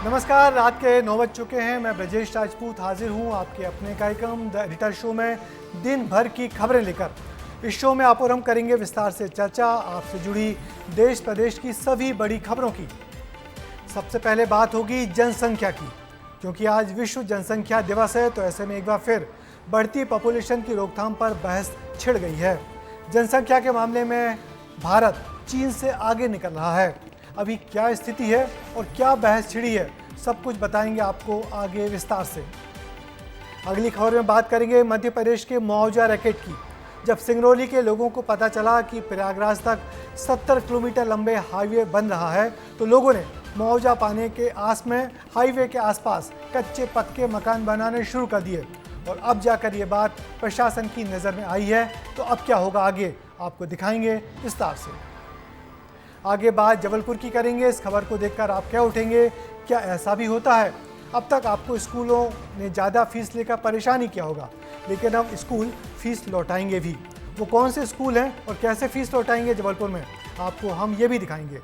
नमस्कार, रात के 9 बज चुके हैं। मैं ब्रजेश राजपूत हाजिर हूं आपके अपने कार्यक्रम द एडिटर शो में दिन भर की खबरें लेकर। इस शो में आप और हम करेंगे विस्तार से चर्चा आपसे जुड़ी देश प्रदेश की सभी बड़ी खबरों की। सबसे पहले बात होगी जनसंख्या की, क्योंकि आज विश्व जनसंख्या दिवस है, तो ऐसे में एक बार फिर बढ़ती पॉपुलेशन की रोकथाम पर बहस छिड़ गई है। जनसंख्या के मामले में भारत चीन से आगे निकल रहा है। अभी क्या स्थिति है और क्या बहस छिड़ी है, सब कुछ बताएंगे आपको आगे विस्तार से। अगली खबर में बात करेंगे मध्य प्रदेश के मुआवजा रैकेट की। जब सिंगरौली के लोगों को पता चला कि प्रयागराज तक 70 किलोमीटर लंबे हाईवे बन रहा है, तो लोगों ने मुआवजा पाने के आस में हाईवे के आसपास कच्चे पक्के मकान बनाने शुरू कर दिए। और अब जाकर ये बात प्रशासन की नज़र में आई है, तो अब क्या होगा आगे आपको दिखाएंगे विस्तार से। आगे बात जबलपुर की करेंगे। इस खबर को देखकर आप क्या उठेंगे, क्या ऐसा भी होता है? अब तक आपको स्कूलों ने ज़्यादा फीस लेकर परेशानी किया होगा, लेकिन अब स्कूल फीस लौटाएंगे भी। वो कौन से स्कूल हैं और कैसे फीस लौटाएंगे जबलपुर में, आपको हम ये भी दिखाएंगे।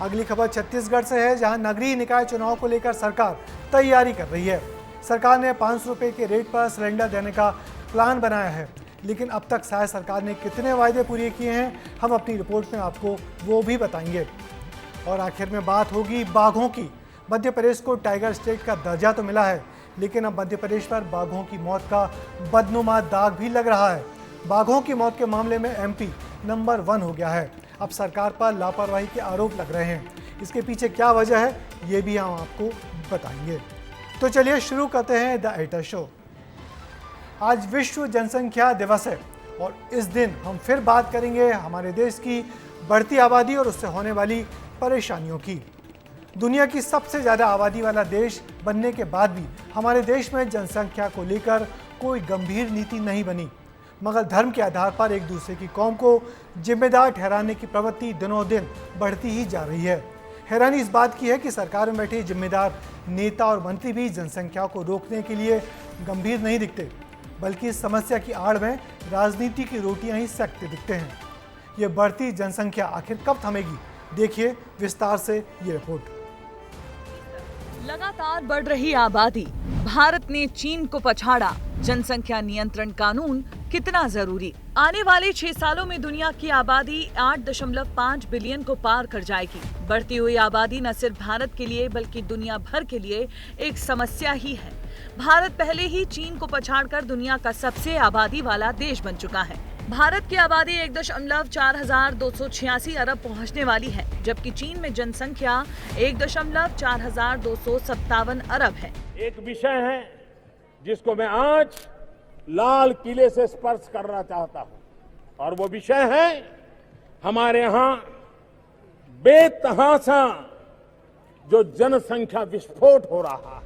अगली खबर छत्तीसगढ़ से है, जहां नगरीय निकाय चुनाव को लेकर सरकार तैयारी कर रही है। सरकार ने 500 रुपये के रेट पर सिलेंडर देने का प्लान बनाया है, लेकिन अब तक शायद सरकार ने कितने वायदे पूरे किए हैं, हम अपनी रिपोर्ट में आपको वो भी बताएंगे। और आखिर में बात होगी बाघों की। मध्य प्रदेश को टाइगर स्टेट का दर्जा तो मिला है, लेकिन अब मध्य प्रदेश पर बाघों की मौत का बदनुमा दाग भी लग रहा है। बाघों की मौत के मामले में एमपी नंबर 1 हो गया है। अब सरकार पर लापरवाही के आरोप लग रहे हैं। इसके पीछे क्या वजह है, ये भी हम आपको बताएंगे। तो चलिए शुरू करते हैं द एडिटर शो। आज विश्व जनसंख्या दिवस है और इस दिन हम फिर बात करेंगे हमारे देश की बढ़ती आबादी और उससे होने वाली परेशानियों की। दुनिया की सबसे ज़्यादा आबादी वाला देश बनने के बाद भी हमारे देश में जनसंख्या को लेकर कोई गंभीर नीति नहीं बनी, मगर धर्म के आधार पर एक दूसरे की कौम को जिम्मेदार ठहराने की प्रवृत्ति दिनों दिन बढ़ती ही जा रही है। हैरानी इस बात की है कि सरकार में बैठे जिम्मेदार नेता और मंत्री भी जनसंख्या को रोकने के लिए गंभीर नहीं दिखते, बल्कि इस समस्या की आड़ में राजनीति की रोटियां ही सेकते दिखते हैं। ये बढ़ती जनसंख्या आखिर कब थमेगी, देखिए विस्तार से ये रिपोर्ट। लगातार बढ़ रही आबादी, भारत ने चीन को पछाड़ा। जनसंख्या नियंत्रण कानून कितना जरूरी? आने वाले 6 सालों में दुनिया की आबादी 8.5 बिलियन को पार कर जाएगी। बढ़ती हुई आबादी न सिर्फ भारत के लिए बल्कि दुनिया भर के लिए एक समस्या ही है। भारत पहले ही चीन को पछाड़कर दुनिया का सबसे आबादी वाला देश बन चुका है। भारत की आबादी 1.4286 अरब पहुंचने वाली है, जबकि चीन में जनसंख्या 1.4257 अरब है। एक विषय है जिसको मैं आज लाल किले से स्पर्श करना चाहता हूं, और वो विषय है हमारे यहां बेतहाशा जो जनसंख्या विस्फोट हो रहा है।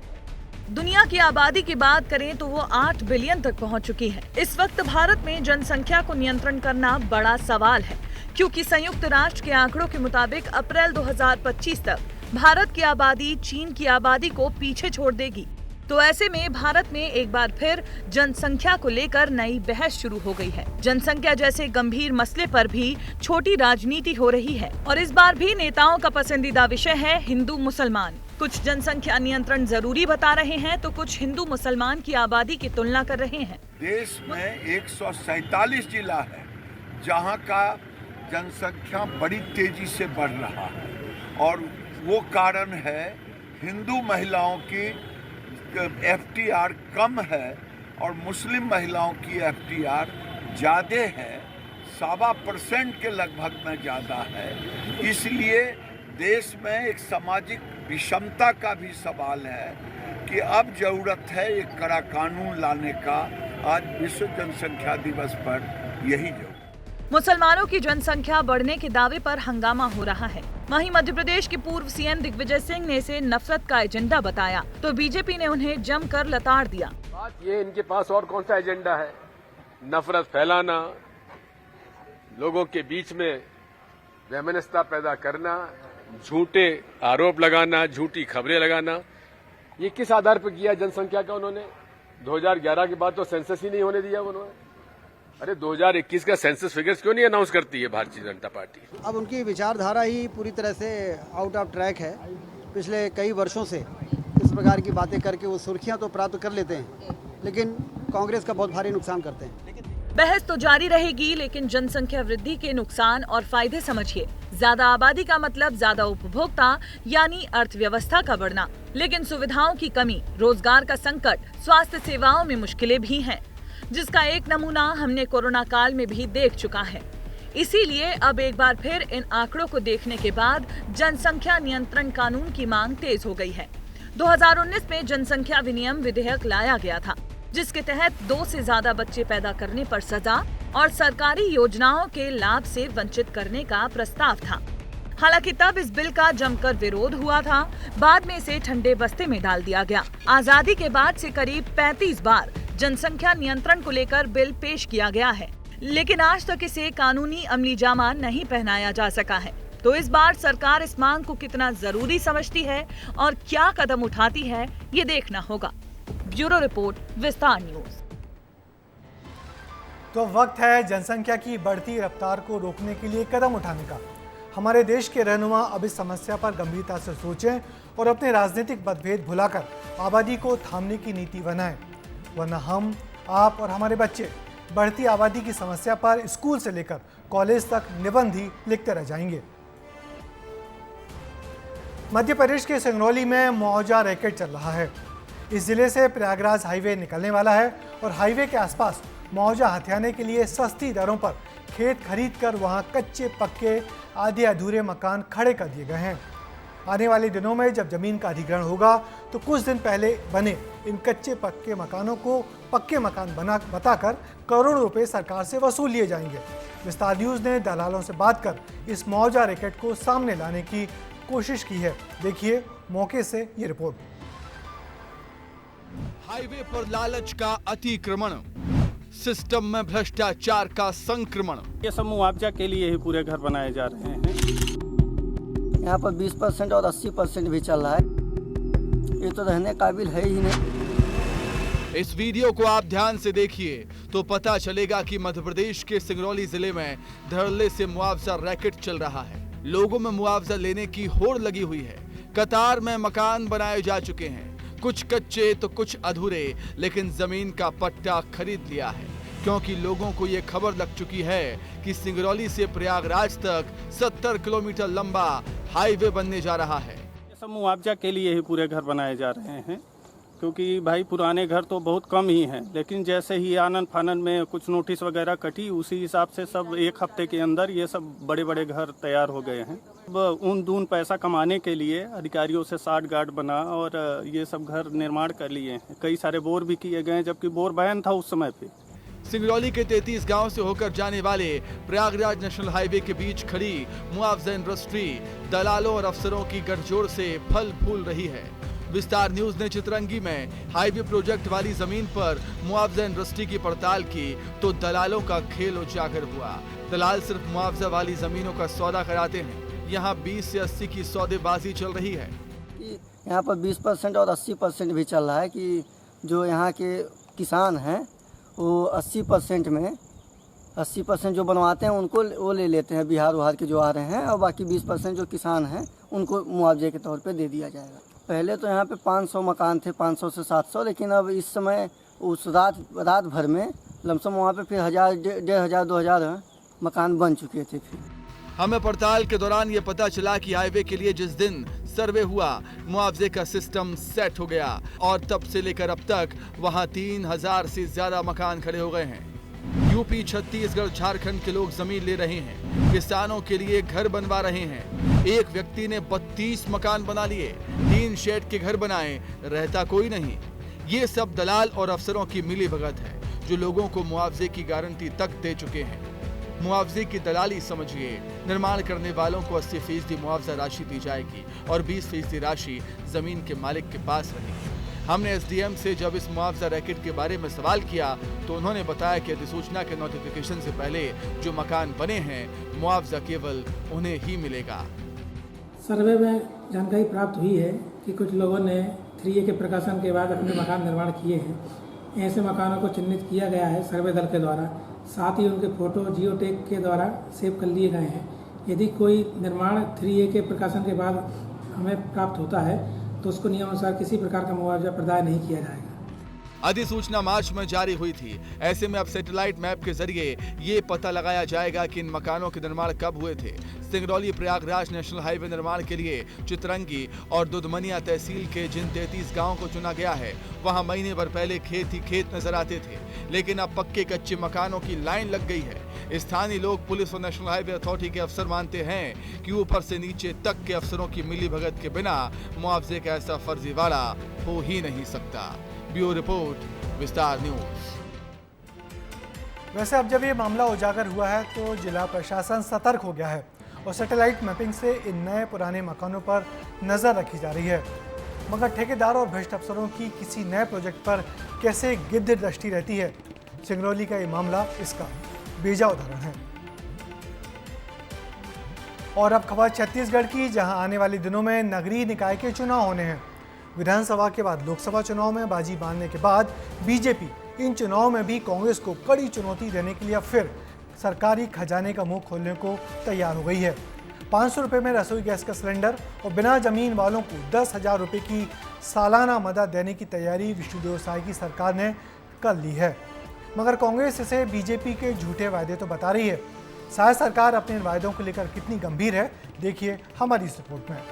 दुनिया की आबादी की बात करें तो वो 8 बिलियन तक पहुंच चुकी है। इस वक्त भारत में जनसंख्या को नियंत्रण करना बड़ा सवाल है, क्योंकि संयुक्त राष्ट्र के आंकड़ों के मुताबिक अप्रैल 2025 तक भारत की आबादी चीन की आबादी को पीछे छोड़ देगी। तो ऐसे में भारत में एक बार फिर जनसंख्या को लेकर नई बहस शुरू हो गई है। जनसंख्या जैसे गंभीर मसले पर भी छोटी राजनीति हो रही है, और इस बार भी नेताओं का पसंदीदा विषय है हिंदू मुसलमान। कुछ जनसंख्या नियंत्रण जरूरी बता रहे हैं, तो कुछ हिंदू मुसलमान की आबादी की तुलना कर रहे हैं। देश में 147 जिला है जहां का जनसंख्या बड़ी तेजी से बढ़ रहा है, और वो कारण है हिंदू महिलाओं की FTR कम है और मुस्लिम महिलाओं की FTR ज़्यादा है, 7.25% के लगभग में ज़्यादा है। इसलिए देश में एक सामाजिक विषमता का भी सवाल है कि अब जरूरत है एक कड़ा कानून लाने का। आज विश्व जनसंख्या दिवस पर यही जरूरत। मुसलमानों की जनसंख्या बढ़ने के दावे पर हंगामा हो रहा है। वहीं मध्य प्रदेश के पूर्व सीएम दिग्विजय सिंह ने इसे नफरत का एजेंडा बताया, तो बीजेपी ने उन्हें जमकर लताड़ दिया। बात ये, इनके पास और कौन सा एजेंडा है? नफरत फैलाना, लोगों के बीच में वैमनस्यता पैदा करना, झूठे आरोप लगाना, झूठी खबरें लगाना। ये किस आधार पर किया जनसंख्या का उन्होंने? 2011 के बाद तो सेंसस ही नहीं होने दिया उन्होंने। अरे 2021 का सेंसस फिगर्स क्यों नहीं अनाउंस करती है भारतीय जनता पार्टी? अब उनकी विचारधारा ही पूरी तरह से आउट ऑफ ट्रैक है। पिछले कई वर्षों से इस प्रकार की बातें करके वो सुर्खियां तो प्राप्त कर लेते हैं, लेकिन कांग्रेस का बहुत भारी नुकसान करते हैं। बहस तो जारी रहेगी, लेकिन जनसंख्या वृद्धि के नुकसान और फायदे समझिए। ज्यादा आबादी का मतलब ज्यादा उपभोक्ता यानी अर्थव्यवस्था का बढ़ना, लेकिन सुविधाओं की कमी, रोजगार का संकट, स्वास्थ्य सेवाओं में मुश्किलें भी हैं, जिसका एक नमूना हमने कोरोना काल में भी देख चुका है। इसीलिए अब एक बार फिर इन आंकड़ों को देखने के बाद जनसंख्या नियंत्रण कानून की मांग तेज हो गई है। 2019 में जनसंख्या विनियम विधेयक लाया गया था, जिसके तहत 2 से ज्यादा बच्चे पैदा करने पर सजा और सरकारी योजनाओं के लाभ से वंचित करने का प्रस्ताव था। हालांकि तब इस बिल का जमकर विरोध हुआ था। बाद में इसे ठंडे बस्ते में डाल दिया गया। आजादी के बाद से करीब 35 बार जनसंख्या नियंत्रण को लेकर बिल पेश किया गया है, लेकिन आज तक इसे कानूनी अमली जामा नहीं पहनाया जा सका है। तो इस बार सरकार इस मांग को कितना जरूरी समझती है और क्या कदम उठाती है, ये देखना होगा। ब्यूरो रिपोर्ट, विस्तार न्यूज। तो वक्त है जनसंख्या की बढ़ती रफ्तार को रोकने के लिए कदम उठाने का। हमारे देश के रहनुमा अब इस समस्या पर गंभीरता से सोचें और अपने राजनीतिक मतभेद भुलाकर आबादी को थामने की नीति बनाएं, वरना हम, आप और हमारे बच्चे बढ़ती आबादी की समस्या पर स्कूल से लेकर कॉलेज तक निबंध ही लिखते रह जाएंगे। मध्य प्रदेश के सिंगरौली में मुआवजा रैकेट चल रहा है। इस जिले से प्रयागराज हाईवे निकलने वाला है और हाईवे के आसपास मुआवजा हथियाने के लिए सस्ती दरों पर खेत खरीदकर वहां कच्चे पक्के आधे अधूरे मकान खड़े कर दिए गए हैं। आने वाले दिनों में जब जमीन का अधिग्रहण होगा तो कुछ दिन पहले बने इन कच्चे पक्के मकानों को पक्के मकान बताकर करोड़ों रुपए सरकार से वसूल लिए जाएंगे। विस्तार न्यूज ने दलालों से बात कर इस मुआवजा रैकेट को सामने लाने की कोशिश की है। देखिए मौके से ये रिपोर्ट। हाईवे पर लालच का अतिक्रमण, सिस्टम में भ्रष्टाचार का संक्रमण। ये सब मुआवजा के लिए ही पूरे घर बनाए जा रहे हैं। यहाँ पर 20% और 80% भी चल रहा है। ये तो रहने काबिल है ही नहीं। इस वीडियो को आप ध्यान से देखिए तो पता चलेगा कि मध्य प्रदेश के सिंगरौली जिले में धड़ल्ले से मुआवजा रैकेट चल रहा है। लोगों में मुआवजा लेने की होड़ लगी हुई है। कतार में मकान बनाए जा चुके हैं, कुछ कच्चे तो कुछ अधूरे, लेकिन जमीन का पट्टा खरीद लिया है, क्योंकि लोगों को ये खबर लग चुकी है कि सिंगरौली से प्रयागराज तक 70 किलोमीटर लंबा हाईवे बनने जा रहा है। ये सब मुआवजा के लिए ही पूरे घर बनाए जा रहे हैं, क्योंकि भाई पुराने घर तो बहुत कम ही हैं, लेकिन जैसे ही आनन फानन में कुछ नोटिस वगैरह कटी, उसी हिसाब से सब एक हफ्ते के अंदर ये सब बड़े बड़े घर तैयार हो गए हैं। अब उन दून पैसा कमाने के लिए अधिकारियों से साठ गार्ड बना और ये सब घर निर्माण कर लिए हैं। कई सारे बोर भी किए गए, जबकि बोर बैन था उस समय पे। सिंगरौली के 33 गांव से होकर जाने वाले प्रयागराज नेशनल हाईवे के बीच खड़ी मुआवजा इंडस्ट्री दलालों और अफसरों की गठजोड़ से फल फूल रही है। विस्तार न्यूज ने चितरंगी में हाईवे प्रोजेक्ट वाली जमीन पर मुआवजा इंडस्ट्री की पड़ताल की तो दलालों का खेल उजागर हुआ। दलाल सिर्फ मुआवजा वाली जमीनों का सौदा कराते हैं। यहाँ 20 से 80 की सौदेबाजी चल रही है। यहाँ पर 20% और 80% भी चल रहा है कि जो यहाँ के किसान हैं वो 80% जो बनवाते हैं उनको वो ले लेते हैं, बिहार उहार के जो आ रहे हैं, और बाकी 20% जो किसान हैं उनको मुआवजे के तौर पे दे दिया जाएगा। पहले तो यहाँ पे 500 मकान थे, 500 से 700, लेकिन अब इस समय उस रात भर में लमसम वहाँ पे फिर 1000, 1500, 2000 मकान बन चुके थे। फिर हमें पड़ताल के दौरान ये पता चला कि हाईवे के लिए जिस दिन सर्वे हुआ मुआवजे का सिस्टम सेट हो गया और तब से लेकर अब तक वहाँ 3000 से ज्यादा मकान खड़े हो गए हैं। यूपी, छत्तीसगढ़, झारखंड के लोग जमीन ले रहे हैं, किसानों के लिए घर बनवा रहे हैं। एक व्यक्ति ने 32 मकान बना लिए, 3 शेड के घर बनाए, रहता कोई नहीं। ये सब दलाल और अफसरों की मिलीभगत है जो लोगों को मुआवजे की गारंटी तक दे चुके हैं। मुआवजे की दलाली समझिए, निर्माण करने वालों को 80% मुआवजा राशि दी जाएगी और 20% राशि जमीन के मालिक के पास रहेगी। हमने एसडीएम से जब इस मुआवजा रैकेट के बारे में सवाल किया तो उन्होंने बताया कि अधिसूचना के नोटिफिकेशन से पहले जो मकान बने हैं मुआवजा केवल उन्हें ही मिलेगा। सर्वे में जानकारी प्राप्त हुई है कि कुछ लोगों ने 3A के प्रकाशन के बाद अपने मकान निर्माण किए हैं। ऐसे मकानों को चिन्हित किया गया है सर्वे दल के द्वारा, साथ ही उनके फोटो जियो टैग के द्वारा सेव कर लिए गए हैं। यदि कोई निर्माण 3A के प्रकाशन के बाद हमें प्राप्त होता है तो उसको नियमानुसार किसी प्रकार का मुआवजा प्रदान नहीं किया जाएगा। अधिसूचना मार्च में जारी हुई थी। ऐसे में अब सैटेलाइट मैप के जरिए ये पता लगाया जाएगा कि इन मकानों के निर्माण कब हुए थे। सिंगरौली प्रयागराज नेशनल हाईवे निर्माण के लिए चितरंगी और दुधमनिया तहसील के जिन 33 गांवों को चुना गया है, वहां महीने भर पहले खेत ही खेत नजर आते थे, लेकिन अब पक्के कच्चे मकानों की लाइन लग गई है। स्थानीय लोग पुलिस और नेशनल हाईवे अथॉरिटी के अफसर मानते हैं कि ऊपर से नीचे तक के अफसरों की मिलीभगत के बिना मुआवजे का ऐसा फर्जीवाड़ा हो ही नहीं सकता। ब्यूरो रिपोर्ट, विस्तार न्यूज। वैसे अब जब ये मामला उजागर हुआ है तो जिला प्रशासन सतर्क हो गया है और सैटेलाइट मैपिंग से इन नए पुराने मकानों पर नजर रखी जा रही है। मगर ठेकेदार और भ्रष्ट अफसरों की किसी नए प्रोजेक्ट पर कैसे गिद्ध दृष्टि रहती है, सिंगरौली का ये मामला इसका बेजा उदाहरण है। और अब खबर छत्तीसगढ़ की, जहां आने वाले दिनों में नगरीय निकाय के चुनाव होने हैं। विधानसभा के बाद लोकसभा चुनाव में बाजी बांधने के बाद बीजेपी इन चुनाव में भी कांग्रेस को कड़ी चुनौती देने के लिए फिर सरकारी खजाने का मुंह खोलने को तैयार हो गई है। 500 रुपये में रसोई गैस का सिलेंडर और बिना जमीन वालों को 10,000 रुपये की सालाना मदद देने की तैयारी विष्णुदेव साय की सरकार ने कर ली है। मगर कांग्रेस इसे बीजेपी के झूठे वायदे तो बता रही है। साय सरकार अपने वायदों को लेकर कितनी गंभीर है, देखिए हमारी इस रिपोर्ट में।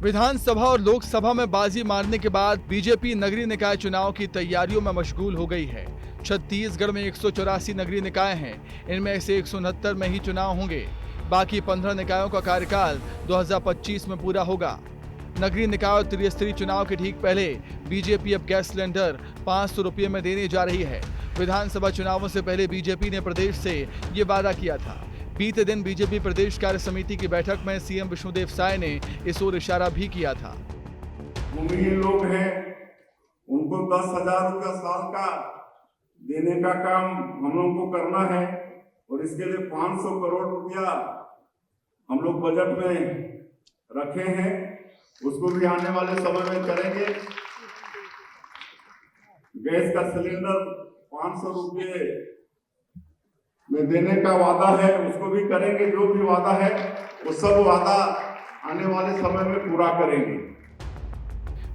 विधानसभा और लोकसभा में बाजी मारने के बाद बीजेपी नगरीय निकाय चुनाव की तैयारियों में मशगूल हो गई है। छत्तीसगढ़ में 184 नगरीय निकाय हैं, इनमें से 169 में ही चुनाव होंगे। बाकी 15 निकायों का कार्यकाल 2025 में पूरा होगा। नगरीय निकाय और त्रिस्तरीय चुनाव के ठीक पहले बीजेपी अब गैस सिलेंडर 500 रुपये में देने जा रही है। विधानसभा चुनावों से पहले बीजेपी ने प्रदेश से ये वादा किया था। बीते दिन बीजेपी प्रदेश कार्य समिति की बैठक में सीएम विष्णुदेव साय ने इस ओर इशारा भी किया था। भूमिहीन लोग हैं, उनको 10,000 रुपया साल का देने का काम हम लोग को करना है और इसके लिए 500 करोड़ रुपया हम लोग बजट में रखे हैं, उसको भी आने वाले समय में करेंगे। गैस का सिलेंडर 500 रुपये में देने का वादा है, उसको भी करेंगे। जो भी वादा है वो सब वादा आने वाले समय में पूरा करेंगे।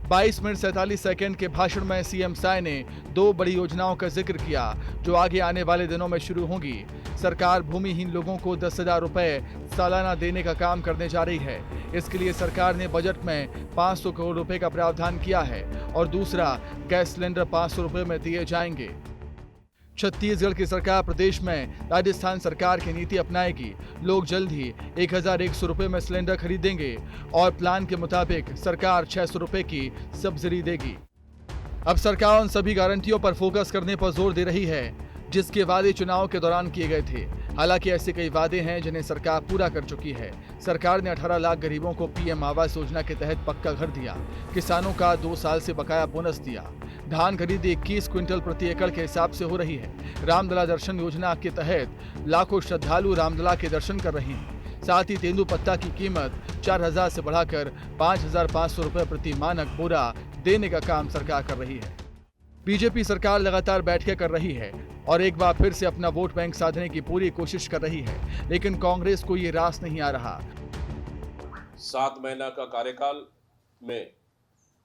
22 मिनट 47 सेकंड के भाषण में सीएम साय ने 2 बड़ी योजनाओं का जिक्र किया जो आगे आने वाले दिनों में शुरू होंगी। सरकार भूमिहीन लोगों को 10,000 रुपए सालाना देने का काम करने जा रही है। इसके लिए सरकार ने बजट में 500 करोड़ रुपए का प्रावधान किया है और दूसरा गैस सिलेंडर 500 रुपए में दिए जाएंगे। छत्तीसगढ़ की सरकार प्रदेश में राजस्थान सरकार की नीति अपनाएगी। लोग जल्द ही 1,100 रुपये में सिलेंडर खरीदेंगे और प्लान के मुताबिक सरकार 600 रुपये की सब्सिडी देगी। अब सरकार उन सभी गारंटियों पर फोकस करने पर जोर दे रही है जिसके वादे चुनाव के दौरान किए गए थे। हालांकि ऐसे कई वादे हैं जिन्हें सरकार पूरा कर चुकी है। सरकार ने 18 लाख गरीबों को पीएम आवास योजना के तहत पक्का घर दिया, किसानों का 2 साल से बकाया बोनस दिया, धान खरीदी 21 क्विंटल प्रति एकड़ के हिसाब से हो रही है। रामलला दर्शन योजना के तहत लाखों श्रद्धालु रामलला के दर्शन कर रहे हैं। साथ ही तेंदुपत्ता की कीमत 4,000 से बढ़ाकर 5,500 रुपये प्रति मानक बोरा देने का काम सरकार कर रही है। बीजेपी सरकार लगातार बैठकें कर रही है और एक बार फिर से अपना वोट बैंक साधने की पूरी कोशिश कर रही है, लेकिन कांग्रेस को ये रास नहीं आ रहा। 7 महीना का कार्यकाल में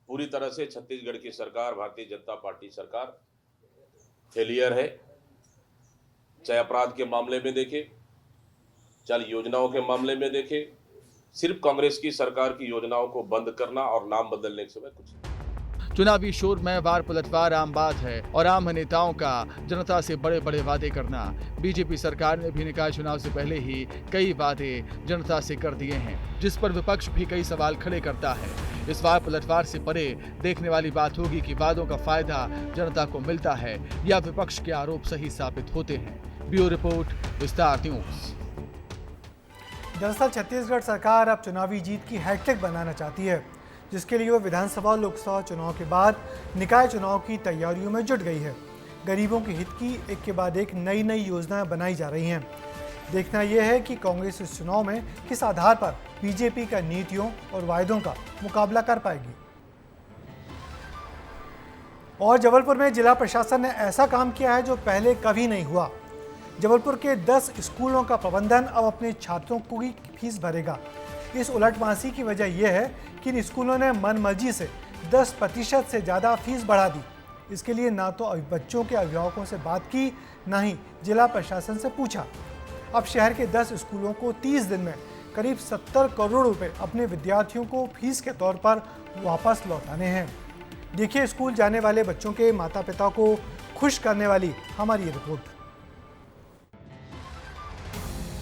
पूरी तरह से छत्तीसगढ़ की सरकार, भारतीय जनता पार्टी सरकार फेलियर है। चाहे अपराध के मामले में देखे, चाहे योजनाओं के मामले में देखे, सिर्फ कांग्रेस की सरकार की योजनाओं को बंद करना और नाम बदलने के समय कुछ। चुनावी शोर में वार पलटवार आम बात है और आम नेताओं का जनता से बड़े बड़े वादे करना। बीजेपी सरकार ने भी निकाय चुनाव से पहले ही कई वादे जनता से कर दिए हैं, जिस पर विपक्ष भी कई सवाल खड़े करता है। इस वार पलटवार से परे देखने वाली बात होगी कि वादों का फायदा जनता को मिलता है या विपक्ष के आरोप सही साबित होते हैं। ब्यूरो रिपोर्ट, विस्तार न्यूज। दरअसल छत्तीसगढ़ सरकार अब चुनावी जीत की हैट्रिक बनाना चाहती है, जिसके लिए वो विधानसभा और लोकसभा चुनाव के बाद निकाय चुनाव की तैयारियों में जुट गई है। गरीबों के हित की एक के बाद एक नई नई योजनाएं बनाई जा रही हैं। देखना यह है कि कांग्रेस इस चुनाव में किस आधार पर बीजेपी का नीतियों और वायदों का मुकाबला कर पाएगी। और जबलपुर में जिला प्रशासन ने ऐसा काम किया है जो पहले कभी नहीं हुआ। जबलपुर के 10 स्कूलों का प्रबंधन अब अपने छात्रों की फीस भरेगा। इस उलटमासी की वजह यह है कि इन स्कूलों ने मनमर्जी से 10% से ज़्यादा फीस बढ़ा दी। इसके लिए ना तो बच्चों के अभिभावकों से बात की, ना ही जिला प्रशासन से पूछा। अब शहर के 10 स्कूलों को 30 दिन में करीब 70 करोड़ रुपए अपने विद्यार्थियों को फीस के तौर पर वापस लौटाने हैं। देखिए स्कूल जाने वाले बच्चों के माता पिता को खुश करने वाली हमारी रिपोर्ट।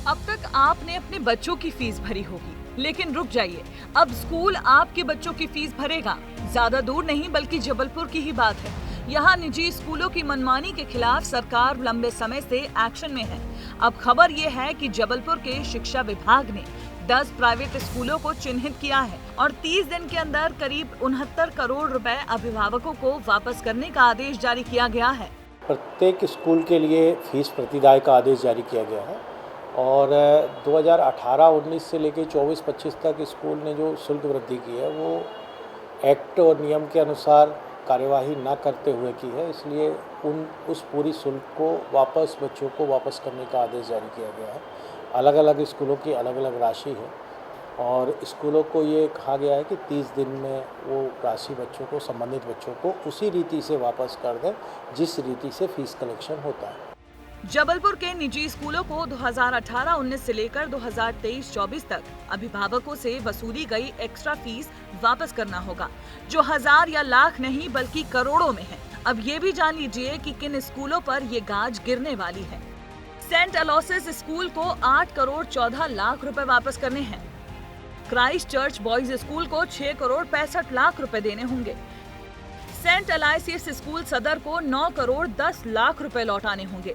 अब तक आपने अपने बच्चों की फीस भरी होगी, लेकिन रुक जाइए, अब स्कूल आपके बच्चों की फीस भरेगा। ज्यादा दूर नहीं बल्कि जबलपुर की ही बात है। यहाँ निजी स्कूलों की मनमानी के खिलाफ सरकार लंबे समय से एक्शन में है। अब खबर ये है कि जबलपुर के शिक्षा विभाग ने 10 प्राइवेट स्कूलों को चिन्हित किया है और 30 दिन के अंदर करीब 69 करोड़ रुपए अभिभावकों को वापस करने का आदेश जारी किया गया है। प्रत्येक स्कूल के लिए फीस प्रतिदाय का आदेश जारी किया गया है और 2018-19 से लेकर 24-25 तक स्कूल ने जो शुल्क वृद्धि की है वो एक्ट और नियम के अनुसार कार्यवाही न करते हुए की है, इसलिए उस पूरी शुल्क को बच्चों को वापस करने का आदेश जारी किया गया है। अलग अलग स्कूलों की अलग अलग राशि है और स्कूलों को ये कहा गया है कि 30 दिन में वो राशि बच्चों को, संबंधित बच्चों को उसी रीति से वापस कर दें जिस रीति से फीस कलेक्शन होता है। जबलपुर के निजी स्कूलों को 2018-19 से लेकर 2023-24 तक अभिभावकों से वसूली गई एक्स्ट्रा फीस वापस करना होगा, जो हजार या लाख नहीं बल्कि करोड़ों में है। अब ये भी जान लीजिए कि किन स्कूलों पर ये गाज गिरने वाली है। सेंट अलोसिस स्कूल को 8 करोड़ 14 लाख रुपए वापस करने हैं। क्राइस्ट चर्च बॉयज स्कूल को 6 करोड़ 65 लाख रुपए देने होंगे। सेंट अलाइसियस स्कूल सदर को 9 करोड़ 10 लाख रुपए लौटाने होंगे।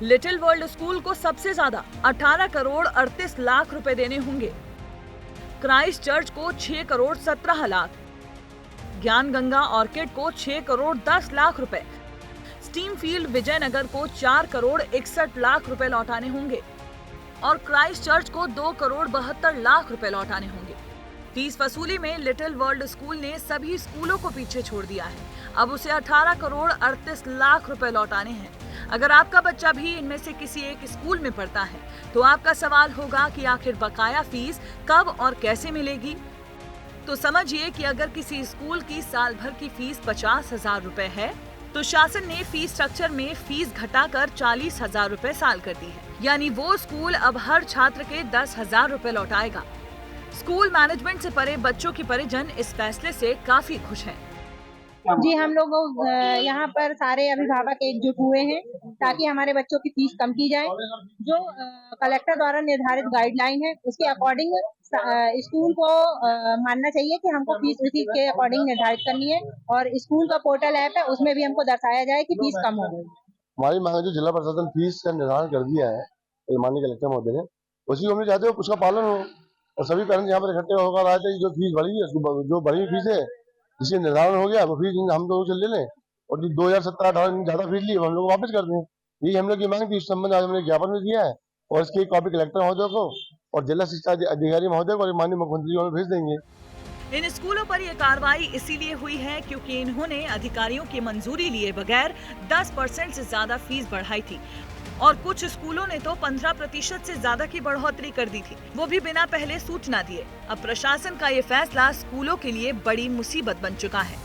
लिटिल वर्ल्ड स्कूल को सबसे ज्यादा 18 करोड़ 38 लाख रुपए देने होंगे। क्राइस्ट चर्च को 6 करोड़ 17 लाख, ज्ञान गंगा ऑर्किड को 6 करोड़ 10 लाख रुपए, स्टीम फील्ड विजयनगर को 4 करोड़ 61 लाख रुपए लौटाने होंगे और क्राइस्ट चर्च को 2 करोड़ 72 लाख रुपए लौटाने होंगे। फीस वसूली में लिटिल वर्ल्ड स्कूल ने सभी स्कूलों को पीछे छोड़ दिया है। अब उसे 18 करोड़ 38 लाख रुपए लौटाने हैं। अगर आपका बच्चा भी इनमें से किसी एक स्कूल में पढ़ता है तो आपका सवाल होगा कि आखिर बकाया फीस कब और कैसे मिलेगी। तो समझिए कि अगर किसी स्कूल की साल भर की फीस 50,000 रुपए है तो शासन ने फीस स्ट्रक्चर में फीस घटाकर 40,000 रुपए साल कर दी है। यानी वो स्कूल अब हर छात्र के 10,000 रुपए लौटाएगा। स्कूल मैनेजमेंट से परे बच्चों की परिजन इस फैसले से काफी खुश हैं। जी, हम लोग यहाँ पर सारे अभिभावक एकजुट हुए हैं ताकि हमारे बच्चों की फीस कम की जाए। जो कलेक्टर द्वारा निर्धारित गाइडलाइन है उसके अकॉर्डिंग स्कूल को मानना चाहिए कि हमको फीस उसी के अकॉर्डिंग निर्धारित करनी है और स्कूल का पोर्टल ऐप है उसमें भी हमको दर्शाया जाए कि फीस कम हो गई। हमारी मांग जो जिला प्रशासन फीस का निर्धारण कर दिया है माननीय कलेक्टर महोदय ने, उसी को हम चाहते हो उसका पालन हो और सभी पेरेंट्स यहाँ पर इकट्ठे होकर आए थे। जो फीस बढ़ी है, जो बढ़ी फीस है जिसके निर्धारण हो गया वो फीस हम लोगों से ले लें और 2017-18 ज्यादा फीस ली हम लोग वापस कर दें। यही हम लोग की मांग थी। इस संबंध आज हमने ज्ञापन भी दिया है और इसकी कॉपी कलेक्टर महोदय को और जिला शिक्षा अधिकारी महोदय को और माननीय मुख्यमंत्री को भेज देंगे। इन स्कूलों पर यह कार्रवाई इसीलिए हुई है क्योंकि इन्होंने अधिकारियों की मंजूरी लिए बगैर 10% से ज्यादा फीस बढ़ाई थी और कुछ स्कूलों ने तो 15% से ज्यादा की बढ़ोतरी कर दी थी, वो भी बिना पहले सूचना दिए। अब प्रशासन का ये फैसला स्कूलों के लिए बड़ी मुसीबत बन चुका है।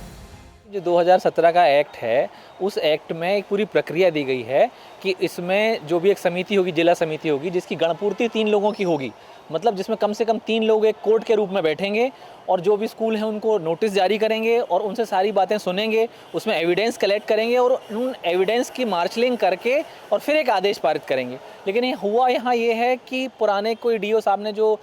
जो 2017 का एक्ट है उस एक्ट में एक पूरी प्रक्रिया दी गई है कि इसमें जो भी एक समिति होगी, जिला समिति होगी, जिसकी गणपूर्ति 3 लोगों की होगी, मतलब जिसमें कम से कम 3 लोग एक कोर्ट के रूप में बैठेंगे और जो भी स्कूल हैं उनको नोटिस जारी करेंगे और उनसे सारी बातें सुनेंगे, उसमें एविडेंस कलेक्ट करेंगे और उन एविडेंस की मार्शलिंग करके और फिर एक आदेश पारित करेंगे। लेकिन यहाँ ये है कि पुराने कोई डीओ साहब ने जो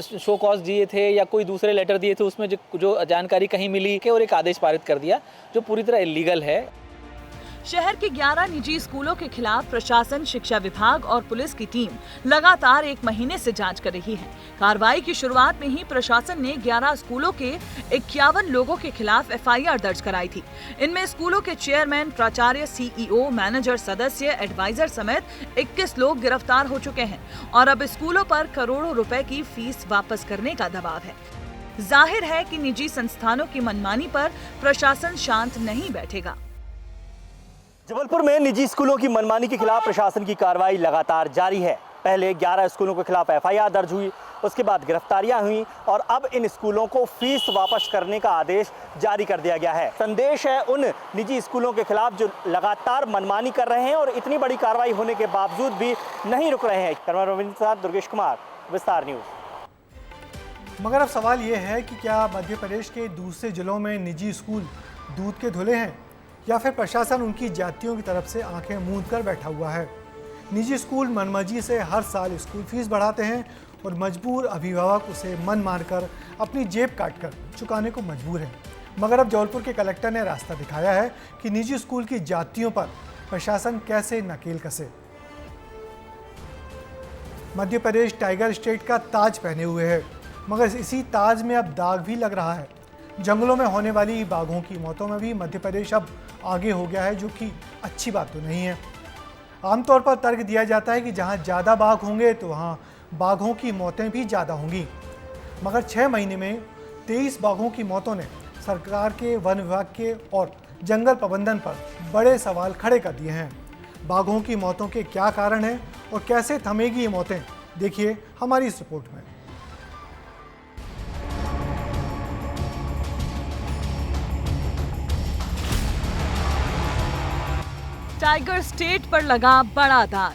शो कॉज दिए थे या कोई दूसरे लेटर दिए थे उसमें जो जानकारी कहीं मिली और एक आदेश पारित कर दिया जो पूरी तरह इलीगल है। शहर के 11 निजी स्कूलों के खिलाफ प्रशासन, शिक्षा विभाग और पुलिस की टीम लगातार 1 महीने से जांच कर रही है। कार्रवाई की शुरुआत में ही प्रशासन ने 11 स्कूलों के 51 लोगों के खिलाफ FIR दर्ज कराई थी। इनमें स्कूलों के चेयरमैन, प्राचार्य, CEO, मैनेजर, सदस्य, एडवाइजर समेत 21 लोग गिरफ्तार हो चुके हैं और अब स्कूलों पर करोड़ों रुपए की फीस वापस करने का दबाव है। जाहिर है कि निजी संस्थानों की मनमानी पर प्रशासन शांत नहीं बैठेगा। जबलपुर में निजी स्कूलों की मनमानी के खिलाफ प्रशासन की कार्रवाई लगातार जारी है। पहले 11 स्कूलों के खिलाफ एफआईआर दर्ज हुई, उसके बाद गिरफ्तारियां हुई और अब इन स्कूलों को फीस वापस करने का आदेश जारी कर दिया गया है। संदेश है उन निजी स्कूलों के खिलाफ जो लगातार मनमानी कर रहे हैं और इतनी बड़ी कार्रवाई होने के बावजूद भी नहीं रुक रहे हैं। कैमरा रविंद्र के साथ दुर्गेश कुमार, विस्तार न्यूज। मगर अब सवाल ये है कि क्या मध्य प्रदेश के दूसरे जिलों में निजी स्कूल दूध के धुले हैं या फिर प्रशासन उनकी जातियों की तरफ से आंखें मूंद कर बैठा हुआ है। निजी स्कूल मनमर्जी से हर साल स्कूल फीस बढ़ाते हैं और मजबूर अभिभावक उसे मन मारकर अपनी जेब काटकर चुकाने को मजबूर है। मगर अब जबलपुर के कलेक्टर ने रास्ता दिखाया है कि निजी स्कूल की जातियों पर प्रशासन कैसे नकेल कसे। मध्य प्रदेश टाइगर स्टेट का ताज पहने हुए है, मगर इसी ताज में अब दाग भी लग रहा है। जंगलों में होने वाली बाघों की मौतों में भी मध्य प्रदेश अब आगे हो गया है, जो कि अच्छी बात तो नहीं है। आमतौर पर तर्क दिया जाता है कि जहां ज़्यादा बाघ होंगे तो वहां बाघों की मौतें भी ज़्यादा होंगी। मगर 6 महीने में 23 बाघों की मौतों ने सरकार के वन विभाग के और जंगल प्रबंधन पर बड़े सवाल खड़े कर दिए हैं। बाघों की मौतों के क्या कारण हैं और कैसे थमेगी ये मौतें, देखिए हमारी इस रिपोर्ट में। टाइगर स्टेट पर लगा बड़ा दाग।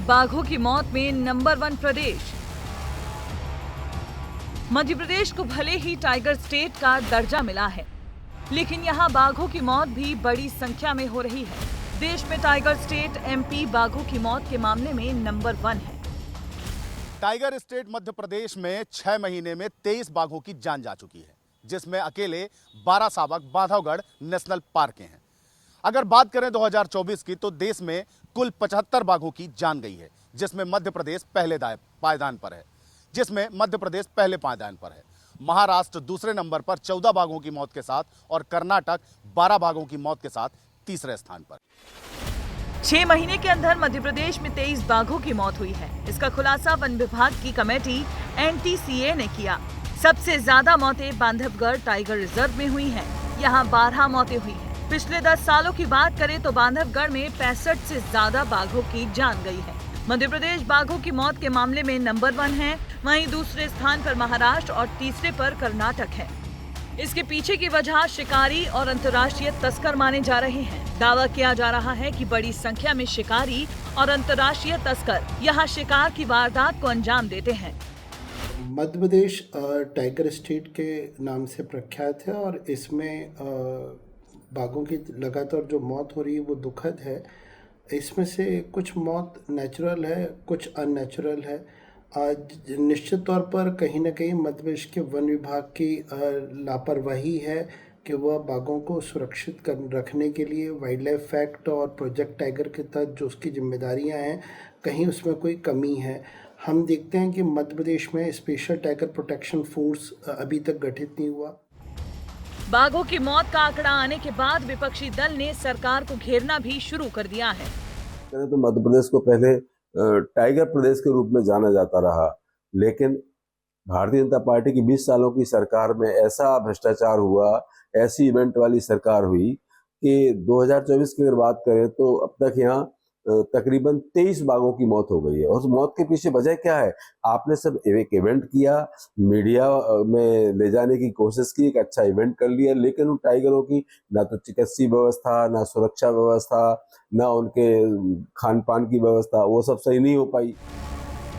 बाघों की मौत में नंबर 1 प्रदेश। मध्य प्रदेश को भले ही टाइगर स्टेट का दर्जा मिला है, लेकिन यहां बाघों की मौत भी बड़ी संख्या में हो रही है। देश में टाइगर स्टेट एमपी बाघों की मौत के मामले में नंबर 1 है। टाइगर स्टेट मध्य प्रदेश में 6 महीने में 23 बाघों की जान जा चुकी है, जिसमें अकेले 12 शावक बांधवगढ़ नेशनल पार्क के हैं। अगर बात करें 2024 की तो देश में कुल 75 बाघों की जान गई है, जिसमें मध्य प्रदेश पहले पायदान पर है। महाराष्ट्र दूसरे नंबर पर 14 बाघों की मौत के साथ और कर्नाटक 12 बाघों की मौत के साथ तीसरे स्थान पर। 6 महीने के अंदर मध्य प्रदेश में 23 बाघों की मौत हुई है। इसका खुलासा वन विभाग की कमेटी NTCA ने किया। सबसे ज्यादा मौतें बांधवगढ़ टाइगर रिजर्व में हुई हैं। यहाँ 12 मौतें हुई हैं। पिछले 10 सालों की बात करें तो बांधवगढ़ में 65 से ज्यादा बाघों की जान गई है। मध्य प्रदेश बाघों की मौत के मामले में नंबर 1 है, वहीं दूसरे स्थान पर महाराष्ट्र और तीसरे पर कर्नाटक है। इसके पीछे की वजह शिकारी और अंतर्राष्ट्रीय तस्कर माने जा रहे हैं। दावा किया जा रहा है कि बड़ी संख्या में शिकारी और अंतर्राष्ट्रीय तस्कर यहाँ शिकार की वारदात को अंजाम देते हैं। मध्य प्रदेश टाइगर स्टेट के नाम से प्रख्यात है और इसमें बाघों की लगातार जो मौत हो रही है वो दुखद है। इसमें से कुछ मौत नेचुरल है, कुछ अननेचुरल है। निश्चित तौर पर कहीं ना कहीं मध्य प्रदेश के वन विभाग की लापरवाही है कि वह बाघों को सुरक्षित रखने के लिए वाइल्ड लाइफ एक्ट और प्रोजेक्ट टाइगर के तहत जो उसकी जिम्मेदारियां हैं, कहीं उसमें कोई कमी है। हम देखते हैं कि मध्य प्रदेश में स्पेशल टाइगर प्रोटेक्शन फोर्स अभी तक गठित नहीं हुआ। बाघों की मौत का आंकड़ा आने के बाद विपक्षी दल ने सरकार को घेरना भी शुरू कर दिया है। तो मध्य प्रदेश को पहले टाइगर प्रदेश के रूप में जाना जाता रहा, लेकिन भारतीय जनता पार्टी की 20 सालों की सरकार में ऐसा भ्रष्टाचार हुआ, ऐसी इवेंट वाली सरकार हुई कि 2024 की अगर बात करें तो अब तक यहाँ तकरीबन 23 बाघों की मौत हो गई है। और उस मौत के पीछे वजह क्या है? आपने सब एक इवेंट किया, मीडिया में ले जाने की कोशिश की, एक अच्छा इवेंट कर लिया, लेकिन उन टाइगरों की ना तो चिकित्सीय व्यवस्था, ना सुरक्षा व्यवस्था, ना उनके खान पान की व्यवस्था, वो सब सही नहीं हो पाई।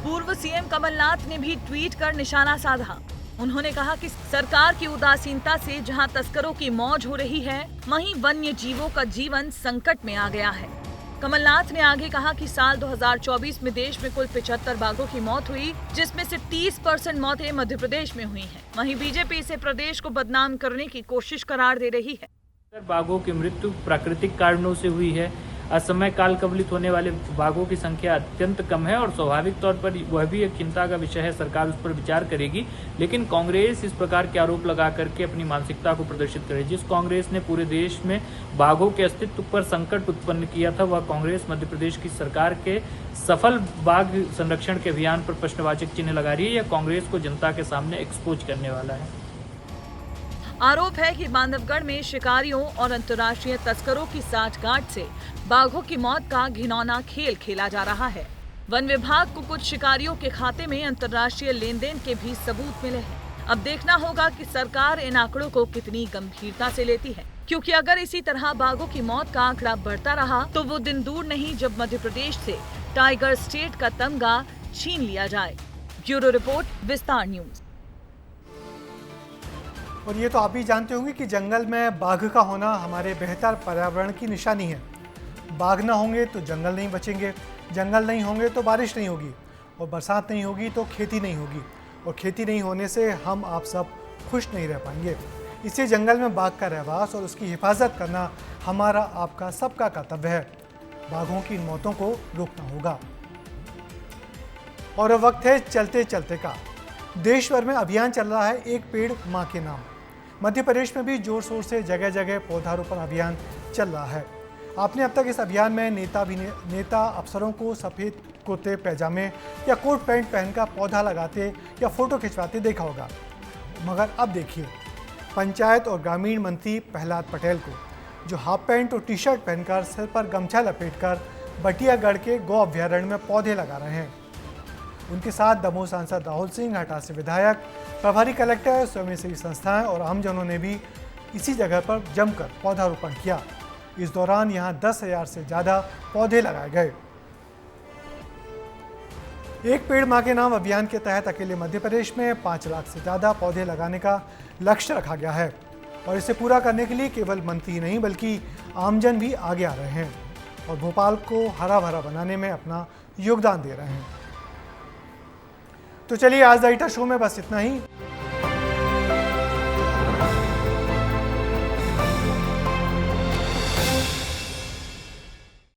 पूर्व सीएम कमलनाथ ने भी ट्वीट कर निशाना साधा। उन्होंने कहा कि सरकार की उदासीनता से जहां तस्करों की मौज हो रही है, वहीं वन्य जीवों का जीवन संकट में आ गया है। कमलनाथ ने आगे कहा कि साल 2024 में देश में कुल 75 बाघों की मौत हुई, जिसमें से 30% मौतें मध्य प्रदेश में हुई हैं। वहीं बीजेपी इसे प्रदेश को बदनाम करने की कोशिश करार दे रही है। बाघों की मृत्यु प्राकृतिक कारणों से हुई है। असमय काल कवलित होने वाले बाघों की संख्या अत्यंत कम है और स्वाभाविक तौर पर वह भी एक चिंता का विषय है। सरकार उस पर विचार करेगी, लेकिन कांग्रेस इस प्रकार के आरोप लगा करके अपनी मानसिकता को प्रदर्शित करे। जिस कांग्रेस ने पूरे देश में बाघों के अस्तित्व पर संकट उत्पन्न किया था, वह कांग्रेस मध्य प्रदेश की सरकार के सफल बाघ संरक्षण के अभियान पर प्रश्नवाचक चिन्ह लगा रही है। यह कांग्रेस को जनता के सामने एक्सपोज करने वाला है। आरोप है कि बांधवगढ़ में शिकारियों और अंतर्राष्ट्रीय तस्करों की साठगांठ से बाघों की मौत का घिनौना खेल खेला जा रहा है। वन विभाग को कुछ शिकारियों के खाते में अंतर्राष्ट्रीय लेन देन के भी सबूत मिले हैं। अब देखना होगा कि सरकार इन आंकड़ों को कितनी गंभीरता से लेती है, क्योंकि अगर इसी तरह बाघों की मौत का आंकड़ा बढ़ता रहा तो वो दिन दूर नहीं जब मध्य प्रदेश से टाइगर स्टेट का तमगा छीन लिया जाए। ब्यूरो रिपोर्ट, विस्तार न्यूज। और ये तो आप भी जानते होंगे कि जंगल में बाघ का होना हमारे बेहतर पर्यावरण की निशानी है। बाघ ना होंगे तो जंगल नहीं बचेंगे, जंगल नहीं होंगे तो बारिश नहीं होगी, और बरसात नहीं होगी तो खेती नहीं होगी, और खेती नहीं होने से हम आप सब खुश नहीं रह पाएंगे। इससे जंगल में बाघ का रहवास और उसकी हिफाजत करना हमारा आपका सबका कर्तव्य है। बाघों की इन मौतों को रोकना होगा। और अब वक्त है चलते चलते का। देश भर में अभियान चल रहा है एक पेड़ मां के नाम। मध्य प्रदेश में भी जोर शोर से जगह जगह पौधारोपण अभियान चल रहा है। आपने अब तक इस अभियान में नेता अफसरों को सफ़ेद कुर्ते पैजामे या कोट पैंट पहनकर पौधा लगाते या फोटो खिंचवाते देखा होगा, मगर अब देखिए पंचायत और ग्रामीण मंत्री प्रहलाद पटेल को, जो हाफ पैंट और टी शर्ट पहनकर सिर पर गमछा लपेटकर बटियागढ़ के गौ अभ्यारण्य में पौधे लगा रहे हैं। उनके साथ दमोह सांसद राहुल सिंह, हटा से विधायक, प्रभारी कलेक्टर, स्वयंसेवी संस्थाएं और आमजनों ने भी इसी जगह पर जमकर पौधारोपण किया। इस दौरान यहां 10,000 से ज़्यादा पौधे लगाए गए। एक पेड़ मां के नाम अभियान के तहत अकेले मध्य प्रदेश में 5 लाख से ज़्यादा पौधे लगाने का लक्ष्य रखा गया है, और इसे पूरा करने के लिए केवल मंत्री नहीं बल्कि आमजन भी आगे आ रहे हैं और भोपाल को हरा भरा बनाने में अपना योगदान दे रहे हैं। तो चलिए आज द एडिटर शो में बस इतना ही।